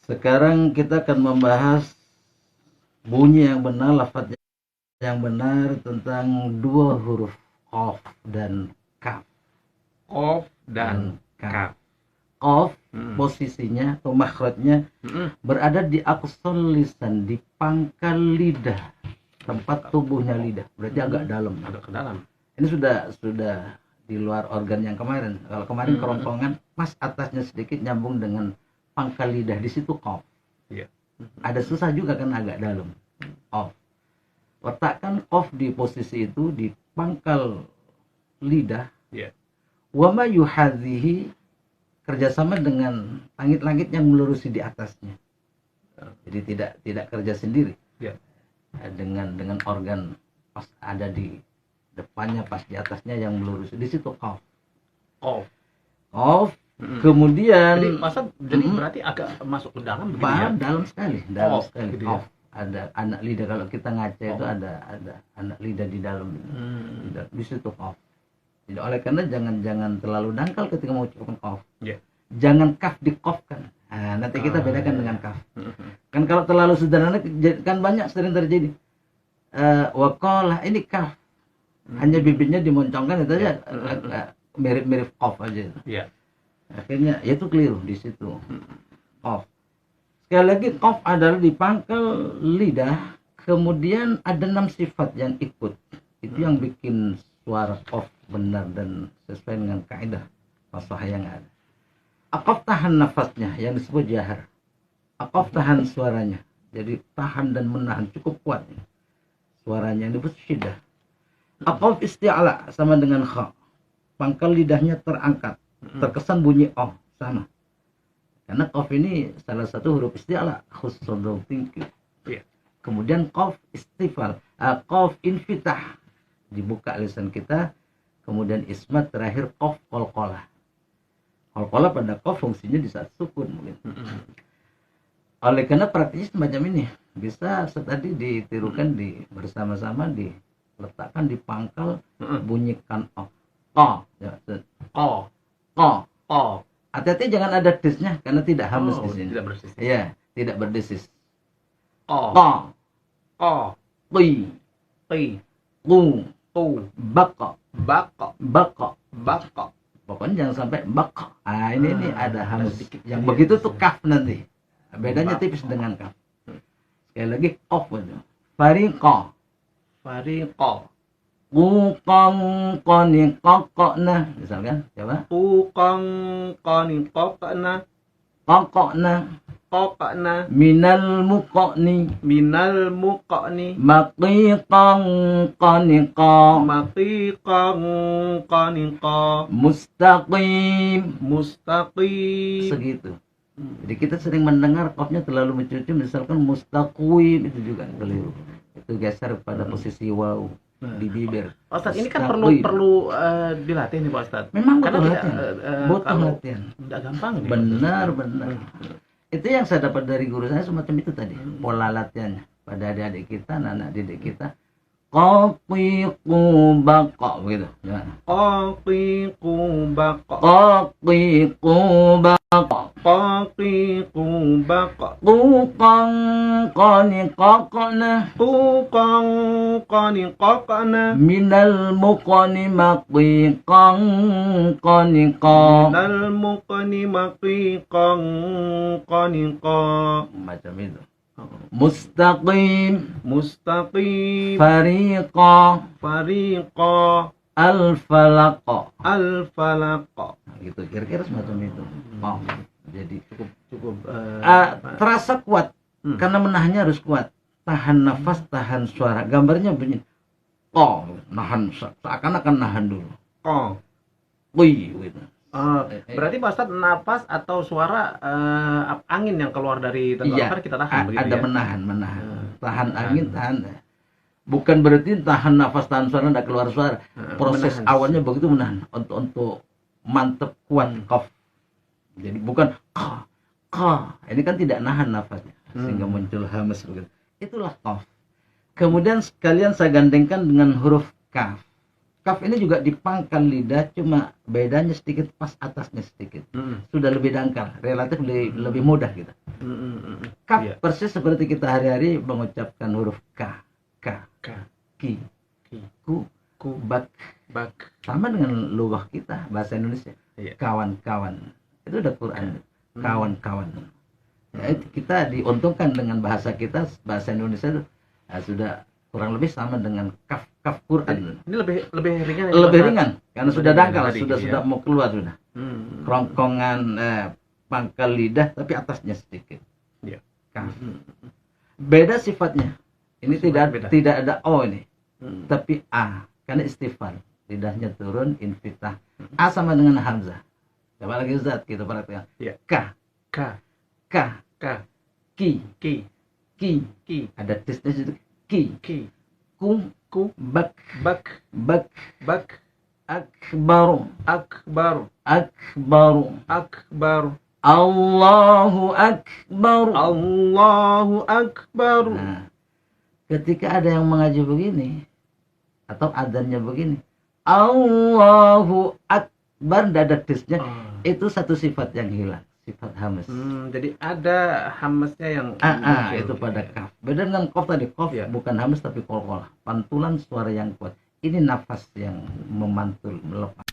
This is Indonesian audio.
Sekarang kita akan membahas bunyi yang benar, lafaz yang benar tentang dua huruf qaf dan kaf. Qaf dan kaf. Qaf posisinya atau makhrajnya berada di aqsal lisan, di pangkal lidah, tempat tubuhnya lidah, berarti agak dalam. Agak ke dalam. Ini sudah di luar organ yang kemarin. Kalau kemarin kerongkongan, pas atasnya sedikit nyambung dengan pangkal lidah, di situ qaf. Iya. Ada susah juga kan, agak dalam. Qaf. Letakkan qaf di posisi itu, di pangkal lidah. Iya. Wa ma yuhadhihi, kerjasama dengan langit-langit yang melurusi di atasnya. Jadi tidak kerja sendiri. Iya. Dengan organ pas ada di depannya, pas di atasnya yang melurusi, di situ qaf. Qaf. Kemudian jadi berarti agak masuk ke dalam begitu ya? Dalam sekali, dalam sekali. Gitu Qaf. ya? Ada anak lidah, kalau kita ngaca itu ada anak lidah di dalam. Di situ qaf. Jadi oleh karena jangan terlalu dangkal ketika mau ucapkan qaf. Yeah. Jangan kaf diqafkan. Nah, nanti kita bedakan dengan kaf. Kan kalau terlalu sederhana kan banyak sering terjadi. Waqala, ini kaf. Hanya bibirnya dimoncongkan itu aja, mirip-mirip qaf aja. Iya. Akhirnya itu keliru di situ. Qaf. Sekali lagi, qaf adalah di pangkal lidah, kemudian ada 6 sifat yang ikut. Itu yang bikin suara qaf benar dan sesuai dengan kaidah fasahah yang ada. Aqaf tahan nafasnya yang disebut jahar. Aqaf tahan suaranya. Jadi tahan dan menahan cukup kuat. Suaranya yang disebut syiddah. Aqaf isti'ala sama dengan kha. Pangkal lidahnya terangkat. Terkesan bunyi oh, sama. Karena qaf ini salah satu huruf isti'ala, khusus tinggi. Kemudian qaf istifal, qaf infitah, dibuka lisan kita. Kemudian ismat, terakhir qaf qalqalah. Qalqalah pada qaf fungsinya di saat sukun mungkin. Oleh karena praktis semacam ini bisa tadi ditirukan bersama-sama, diletakkan di pangkal, bunyikan oh. Qa, ya, qa, qa, qa. Hati-hati jangan ada desnya karena tidak hamus di sini. Tidak berdesis. Iya, tidak berdesis. Qa, Qa, qa, qi, qi, qu, qu, baqa, baqa, baqa. baqa. Pokoknya jangan sampai baqa. Ini ada hamus sedikit. yang begitu tuh kaf nanti. Bedanya tipis dengan kaf. Sekali lagi qaf itu. Fariqa, Fariqa, Qaqan qani qaqna, misalkan coba Qaqan qani qaqna, qaqna qaqna, minal muqani minal muqani, maqiqan qaniqa maqiqan qaniqa, mustaqim, mustaqim. segitu. Jadi kita sering mendengar qafnya terlalu mencuci, misalkan mustaqim, itu juga keliru. Itu geser pada posisi waw di bibir. Ustadz, ini kan Mustaqim. perlu dilatih nih Pak Ustadz. Memang Karena butuh tidak, latihan. Butuh kalau latihan. tidak gampang nih. Benar. Itu yang saya dapat dari guru saya semacam itu tadi, pola latihannya pada adik-adik kita, anak didik kita. Qaqiqu baqa, begitu. Gimana? Qaqiqu baqa, Qaqiqu baqa, qaqiqu baqa, quqan qani qaqna, Qaqan qani qaqna, minal muqani maqiqan qaniqa. minal muqani maqiqan qaniqa. Macam itu. Mustaqim, Mustaqim, fariqa, fariqa, al-falaqa. al-falaqa. Gitu kira-kira semacam itu. Jadi Cukup terasa kuat karena menahannya harus kuat. Tahan nafas, tahan suara. Gambarnya bunyi nahan, seakan-akan nahan dulu. Gitu. Berarti Pak Ustadz, napas atau suara angin yang keluar dari tenggorokan kita tahan begitu ada ya? menahan. Tahan angin, tahan. Bukan berarti tahan nafas, tahan suara, tidak keluar suara. Proses menahan. awalnya begitu menahan untuk mantep kuat qaf. Jadi bukan ka. Ini kan tidak nahan nafasnya sehingga muncul hamas begitu. Itulah qaf. Kemudian sekalian saya gandengkan dengan huruf kaf. Kaf ini juga di pangkal lidah, cuma bedanya sedikit pas atasnya sedikit. Sudah lebih dangkal, relatif lebih mudah gitu. Kaf Iya. persis seperti kita hari-hari mengucapkan huruf K, K, ki, ki, ku, bak. bak. Sama dengan lughah kita, bahasa Indonesia. Iya. Kawan-kawan. Itu udah Quran. Kawan-kawan. Ya, kita diuntungkan dengan bahasa kita, bahasa Indonesia itu sudah kurang lebih sama dengan kaf Quran. Ini lebih ringan. Lebih ringan karena lebih sudah ringan dangkal, tadi, sudah mau keluar sudah. Kerongkongan pangkal lidah tapi atasnya sedikit. Iya. Kaf. Beda sifatnya. Ini Beda. tidak ada o ini. Tapi a, karena istifal. Lidahnya turun, infitah. A sama dengan hamzah. Coba lagi Ustaz, kita perhatikan. Iya. K, K, ki, ki. ada tisnya situ. Ki, ku, bak, akbaru, Allahu akbar. Nah, ketika ada yang mengaji begini atau adzannya begini, Allahu akbar, ada tisnya, itu satu sifat yang hilang, sifat hamas. Jadi ada hamasnya yang itu pada kaf. Beda dengan qaf tadi, qaf bukan hamas tapi qalqalah, pantulan suara yang kuat. Ini nafas yang memantul, melepas.